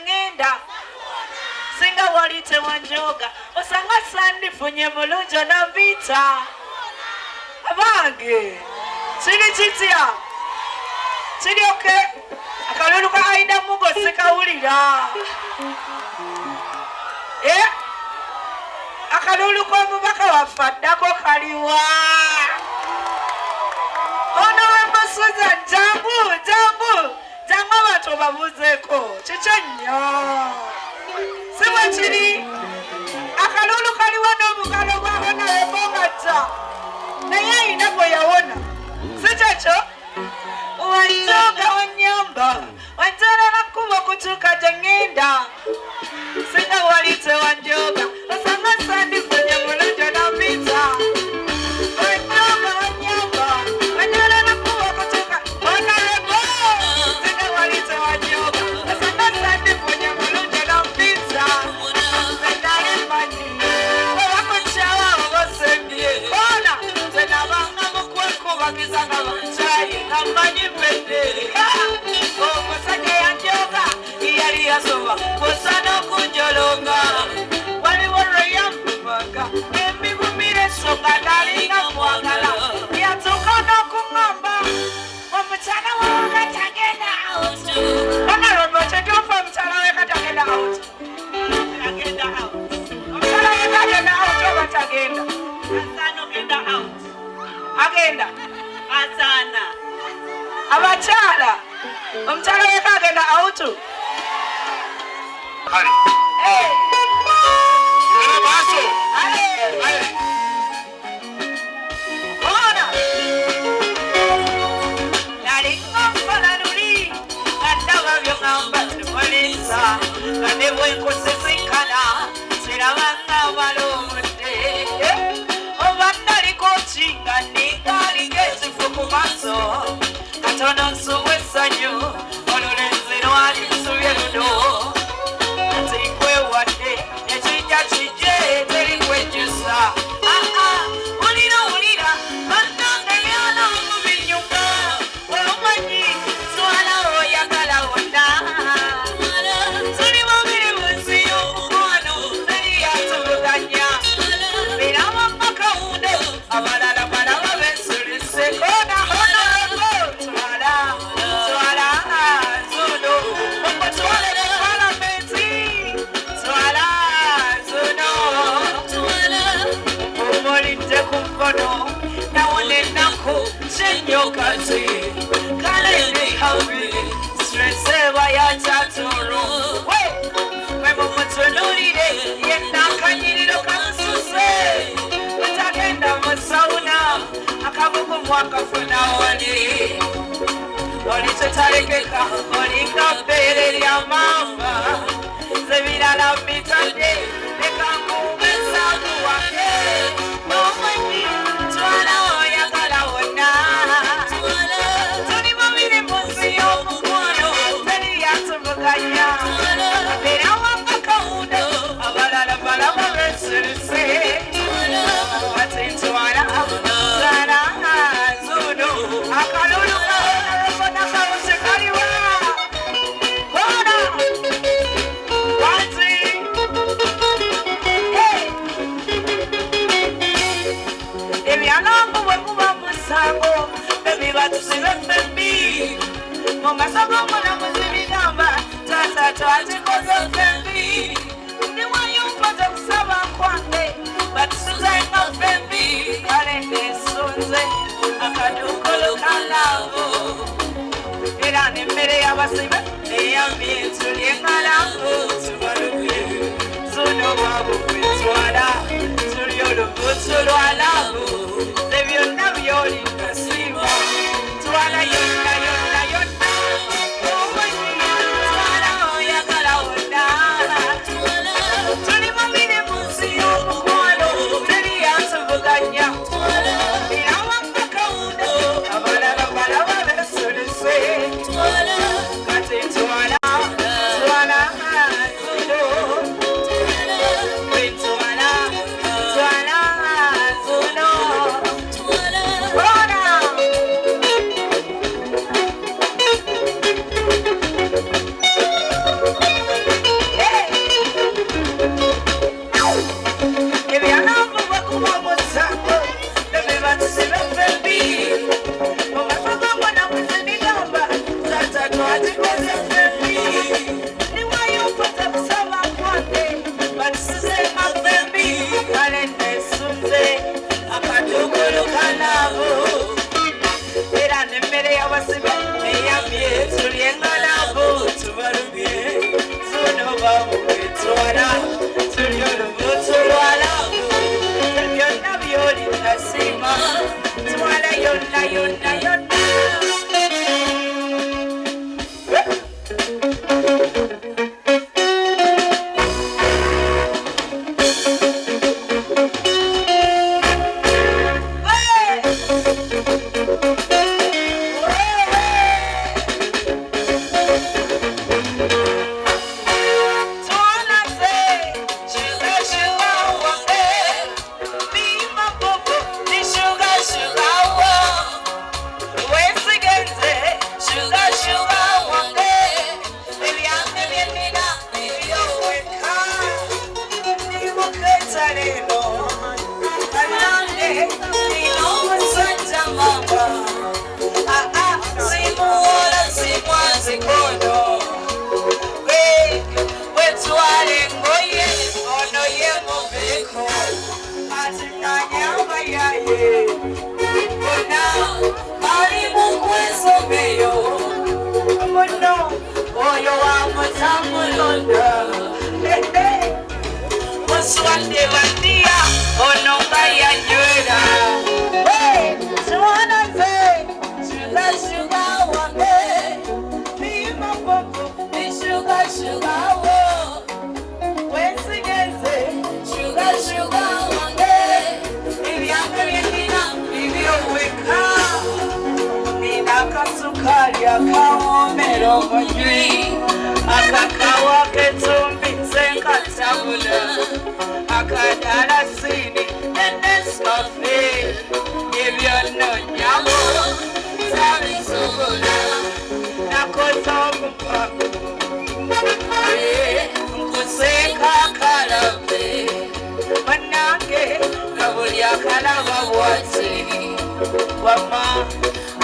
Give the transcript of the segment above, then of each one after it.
ngenda singa wali tewanjoga osanga sandifunye mulungi nambita abange kiri kitya kiri oke akalulu ka Aida Mugo sikawulira akalulu k'omubaka waffe addako kaliwa ono w'emasuza jangu abantu obabuuzeeko kikyo nnyo si bwe kiri akalulu kaliwo n'obugalo bwawona webongata naye ayina gwe yawona si kyekyo wanjoga wanyamba wanjala nakkuba okutuuka gye ngenda singa wali tewanjoga osanga sandifunye mulungi nambita wanjoga wanyamba wanjala nakkuba okutuuka onalego singa wali tewanjoga osanga sandifunye mulungi nambita nali manyi owakukyawa obosembye ona zenabanga mukwekubagiza nga bancayi namanyi mbedde omusajja yanjoga yali yasoba bosana okunjolonga waliwo lweyambubaga embigumira ensonga nalinga mwagala yatuuka n'okuŋŋamba omukyala wawe katagenda out onalomba kyetyofa omukyala we katagenda out agenda out omukyala we katagenda out oba tagenda asaana ogenda out agenda asaana abakyala omukyala we kagenda out Hari. Ana baso. Ona. Nali ngomba nuli. Katawa byo ngamba polisa. Kane bwe nkosesekana. Sirabanga balomde. Obandali kochinga ningali gezifu ku maso. Katono nsuwe sanyu. Olulenzero ali kusubye ludo. Wakafuna wali Olichotarekeka Olika pere ya mamba Zevila la mitande Neka kumesa kuwake Omweni Tuala oya kala wana Tuni mamiri munsi yo mkwano Teni ya tumukanya Pera wanga kaundo Abalala bala wabesuruse Wati tuala Sana akalulu kaona kawuse kaliwa ona wanzi ebyalambu bwe kuba musango bebibatusibe fembi mumasago mulamuzi bigamba tata twatikoze fembi ndiwayumpoza kusaba kwange batusizenga fembi kale nesunze akadukolo kalavo era nemmere y'abasibe eyambye tulye ngalango tubaluye zuno bwabukutwala tuli olubuto lwalavu ze byonna byoli kasiba twala yonna yonna yonna twala oyagala wonna tuli mubiri mu nsi y'omukwano teri yatuvuganya Twala, tamulonda muswande bandia ononga yanywera siwanaze shugashuga wange nimapopo nishugashugawo wensigeze shugashuga wange ibyange byendina bibyoweka ninakasukali akawomero munywi akakawa ketumbi senkatabula akadalasini enesofe ebyononyamo sabisobola nakozomupaku nkuseka kalabe banange nabuli akalaba bwati wama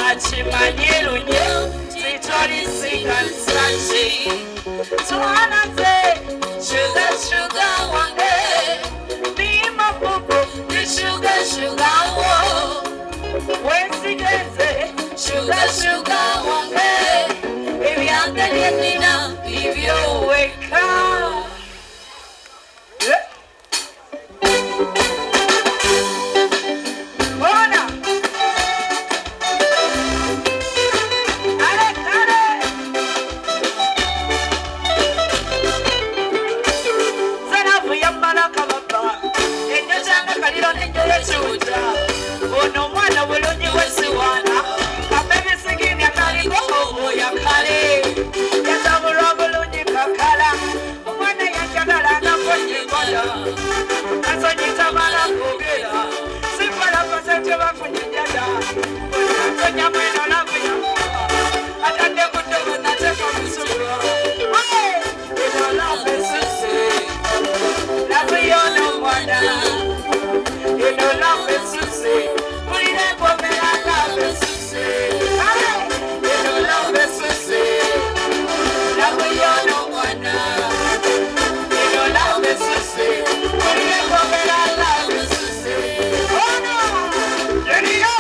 achimanye lunye sitolisingansachi tuanaze sugar sugar wange bima pupu ni sugar wo wensigeze sugar wange ebyange byendina bibyoweka ono mwana bulungi wesiwana abebisigini ataliko obuya kale yatabulwa bulungi kakala omwana yajagalangako nyigola asonyitamala kugera sifalapasete bafunyijada onasonya mweno lafuyakuba atadde kudogo nateka musuga eno lambesuse lafuyono mwana eno lambesuse mulire komera lambesuse eno lambesuse lafuyono mwana eno lambesuse mulire komera lambesuse ono yeriyo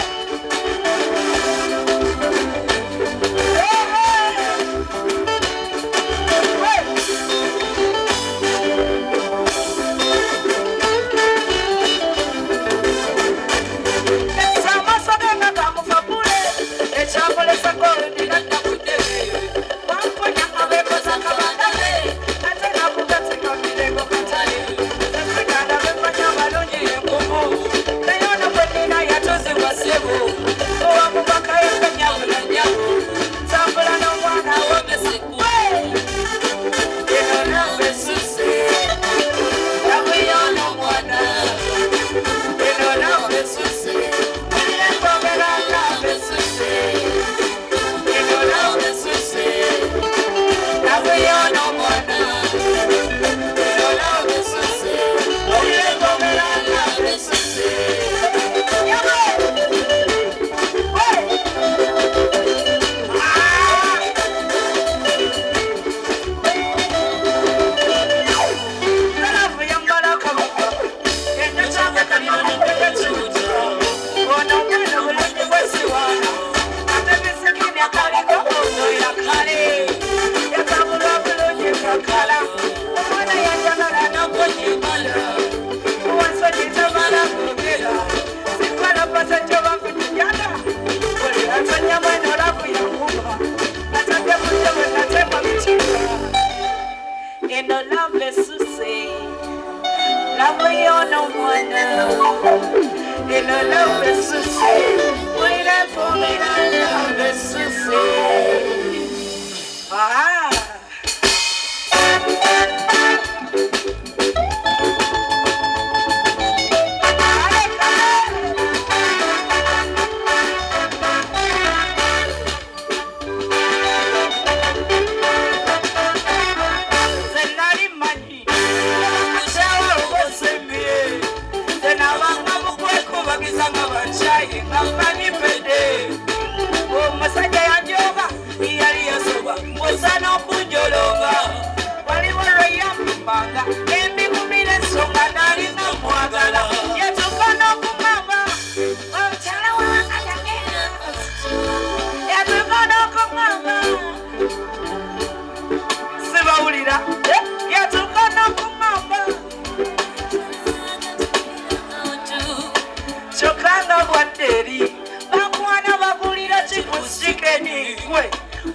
Sana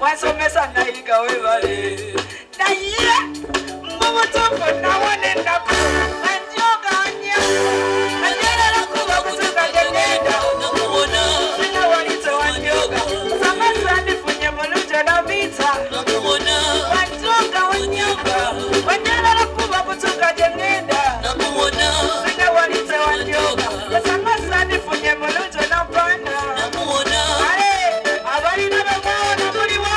wasomesa nayiga webale naye mumutufu nawone naku anjoga anya anyerera kuba kutuka jegenda sina walite wanjoga samasa ndifunye mulujo na vita wanjoga wanyoga anyerera kuba kutuka jegenda sina walite wanjoga samasa ndifunye mulujo na pana abalina bamwona muliwa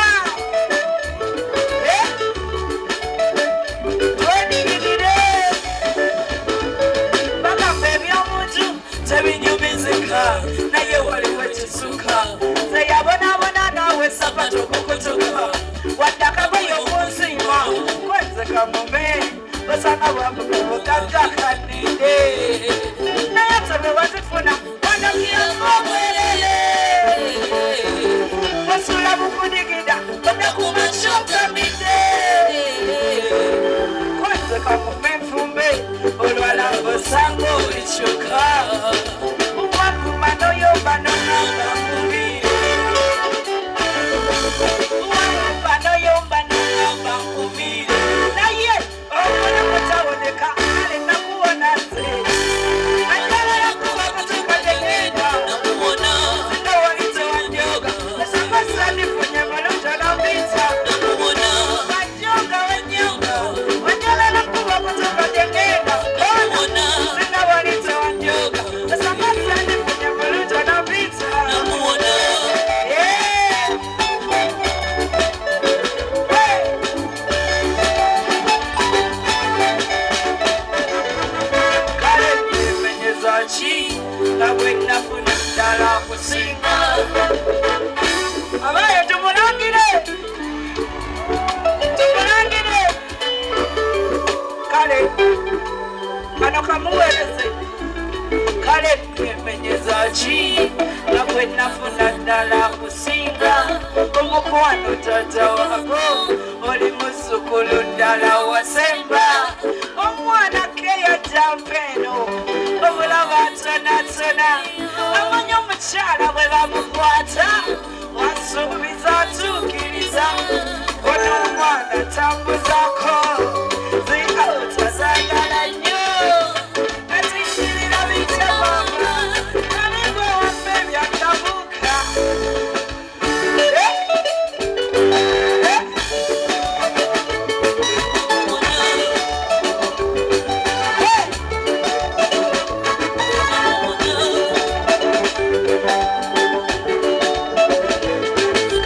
twenigirire bagamba ebyomuntu tebinyumizika naye waliwo ekisuka zeyabonaabona naawe sapato okukutuka waddakabayo kunsiima kwenzeka mume basanga bwabugabugaggakanide naye tebe wazifuna wanakiyaomwerere wasula bukudigida onakumashokamide kwenzeka mume nfumbe olwalambo sango olikyuka uwakuma noyomba nonamba nkubire uwakuma noyomba nonamba nkubire naye obona mutaboneka ale nakuwona nze ajala yakuba katuka tegenda singa walite wanjoga esambasa ndifunye mulunjo nambita wanjoga wanyoga wanjala nakuba katuka tegenda singa walite wanjoga esambasa ndifunye mulunjo nambita kale nyemenyeza ki nabwe nafuna ddala kusinga abaye tumulangire kale kano kamuwereze kale nyemenyeza ki nabwe nafuna ddala kusinga omukwano tata wako oli muzzukulu ddala wasemba omwana keyadda mpeno obulaba ntonatona amanya omukyala bwe bamukwata wasuubiza atuukiriza ono omwana tambuzako zikawutazagala nnyo atikkirira bitya mama nalingwe waffe byatabuuka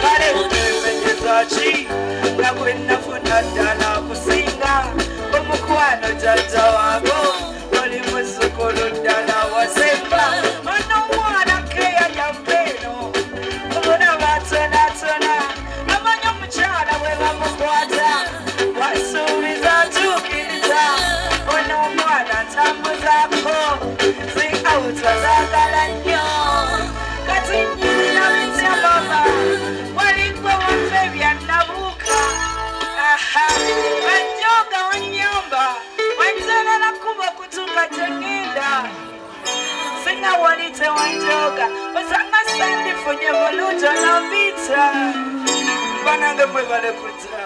kale nyemenyeza ki nabwe nafuna ddala kusinga omukwano jjajja wago oli muzzukulu ddala wasemba ono omwana keyalya mpeeno obulaba tonatona amanya omukyala bwe bamukwata wasuubiza atuukiriza ono omwana ntambuzaako zikawuta zaagala nnyo kati nyirira bitya mama waligwe waffe byannabuuka wanjoga wanyamba wanjala kuba kutuka tegenda singa walite wanjoga osanga sandifunye mulujo nambita banange mwebale kuta